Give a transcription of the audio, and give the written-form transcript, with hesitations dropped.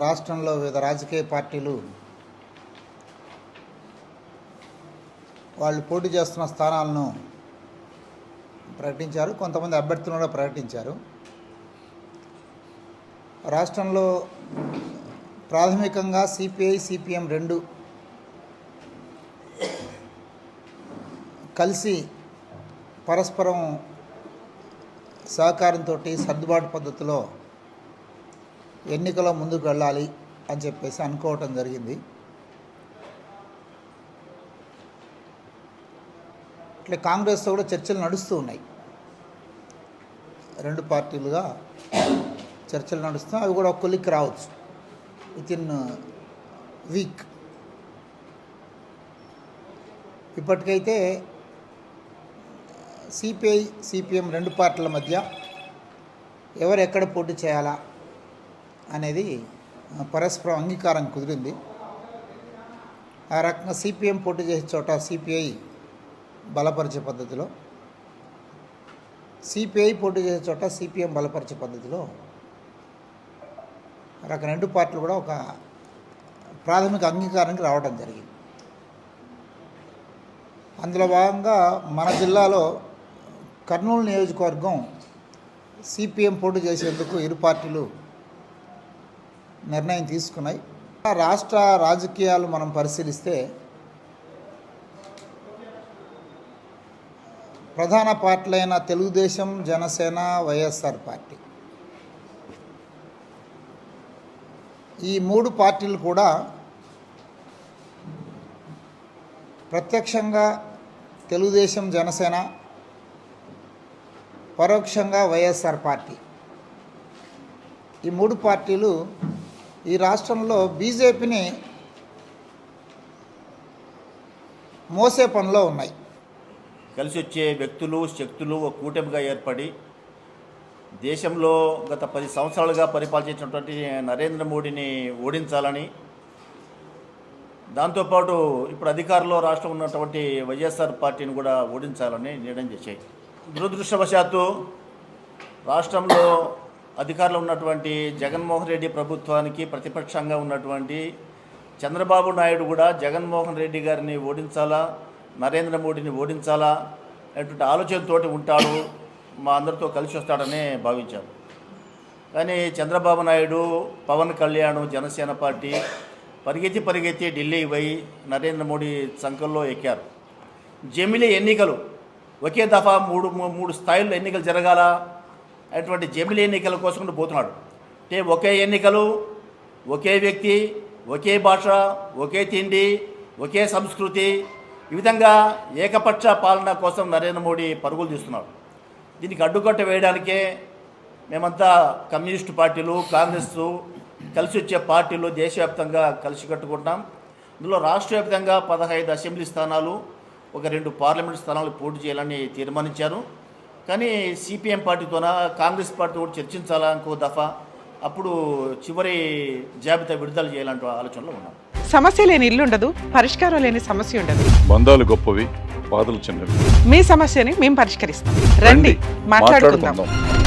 రాష్ట్రంలో వివిధ రాజకీయ పార్టీలు వాళ్ళు పోటీ చేస్తున్న స్థానాలను ప్రకటించారు. కొంతమంది అభ్యర్థులను కూడా ప్రకటించారు. రాష్ట్రంలో ప్రాథమికంగా సిపిఐ సిపిఎం రెండు కలిసి పరస్పరం సహకారంతో సర్దుబాటు పద్ధతిలో ఎన్నికలో ముందుకు వెళ్ళాలి అని చెప్పేసి అనుకోవటం జరిగింది. ఇట్లా కాంగ్రెస్తో కూడా చర్చలు నడుస్తూ ఉన్నాయి. రెండు పార్టీలుగా చర్చలు నడుస్తున్నాయి. అవి కూడా ఒక కొలిక్కి రావచ్చు వితిన్ వీక్. ఇప్పటికైతే సిపిఐ సిపిఎం రెండు పార్టీల మధ్య ఎవరు ఎక్కడ పోటీ చేయాలా అనేది పరస్పరం అంగీకారం కుదిరింది. ఆ రకంగా సిపిఎం పోటీ చేసే చోట సిపిఐ బలపరిచే పద్ధతిలో, సిపిఐ పోటీ చేసే చోట సిపిఎం బలపరిచే పద్ధతిలో రెండు పార్టీలు కూడా ఒక ప్రాథమిక అంగీకారానికి రావడం జరిగింది. అందులో భాగంగా మన జిల్లాలో కర్నూలు నియోజకవర్గం సిపిఎం పోటీ చేసేందుకు ఇరు పార్టీలు నిర్ణయం తీసుకున్నాయి. రాష్ట్ర రాజకీయాలు మనం పరిశీలిస్తే ప్రధాన పార్టీలైన తెలుగుదేశం, జనసేన, వైఎస్ఆర్ పార్టీ ఈ మూడు పార్టీలు కూడా ప్రత్యక్షంగా తెలుగుదేశం, జనసేన, పరోక్షంగా వైఎస్ఆర్ పార్టీ ఈ మూడు పార్టీలు ఈ రాష్ట్రంలో బీజేపీని మోసే పనిలో ఉన్నాయి. కలిసి వచ్చే వ్యక్తులు, శక్తులు ఒక కూటమిగా ఏర్పడి దేశంలో గత 10 సంవత్సరాలుగా పరిపాలించినటువంటి నరేంద్ర మోడీని ఓడించాలని, దాంతోపాటు ఇప్పుడు అధికారంలో రాష్ట్రం ఉన్నటువంటి వైఎస్ఆర్ పార్టీని కూడా ఓడించాలని నిర్ణయం చేశాయి. దురదృష్టవశాత్తు రాష్ట్రంలో అధికారంలో ఉన్నటువంటి జగన్మోహన్ రెడ్డి ప్రభుత్వానికి ప్రతిపక్షంగా ఉన్నటువంటి చంద్రబాబు నాయుడు కూడా జగన్మోహన్ రెడ్డి గారిని ఓడించాలా, నరేంద్ర మోడీని ఓడించాలా అనేటువంటి ఆలోచనతోటి ఉంటాడు, మా అందరితో కలిసి వస్తాడని భావించారు. కానీ చంద్రబాబు నాయుడు, పవన్ కళ్యాణ్, జనసేన పార్టీ పరిగెత్తి ఢిల్లీ పోయి నరేంద్ర మోడీ సంకల్లో ఎక్కారు. జమిలీ ఎన్నికలు ఒకే దఫా మూడు స్థాయిల్లో ఎన్నికలు జరగాల అటువంటి జమిలీ ఎన్నికల కోసం పోతున్నాడు. అంటే ఒకే ఎన్నికలు, ఒకే వ్యక్తి, ఒకే భాష, ఒకే తిండి, ఒకే సంస్కృతి, ఈ విధంగా ఏకపక్ష పాలన కోసం నరేంద్ర మోడీ పరుగులు తీస్తున్నాడు. దీనికి అడ్డుకట్ట వేయడానికే మేమంతా కమ్యూనిస్టు పార్టీలు, కాంగ్రెస్ కలిసి వచ్చే పార్టీలు దేశవ్యాప్తంగా కలిసి కట్టుకుంటాం. ఇందులో రాష్ట్ర వ్యాప్తంగా 15 అసెంబ్లీ స్థానాలు, ఒక 2 పార్లమెంట్ స్థానాలు పోటీ చేయాలని తీర్మానించారు. కానీ సిపిఎం పార్టీతోన కాంగ్రెస్ పార్టీతో కూడా చర్చించాలా ఇంకో దఫా, అప్పుడు చివరి జాబితా విడుదల చేయాలంటే ఆలోచనలో ఉన్నాం. సమస్య లేని ఇల్లు ఉండదు, పరిష్కారం లేని సమస్య ఉండదు. బంధాలు గొప్పవి, బాధలు చిన్నవి. మీ సమస్యని మేము పరిష్కరిస్తాం. రండి మాట్లాడుకుందాం.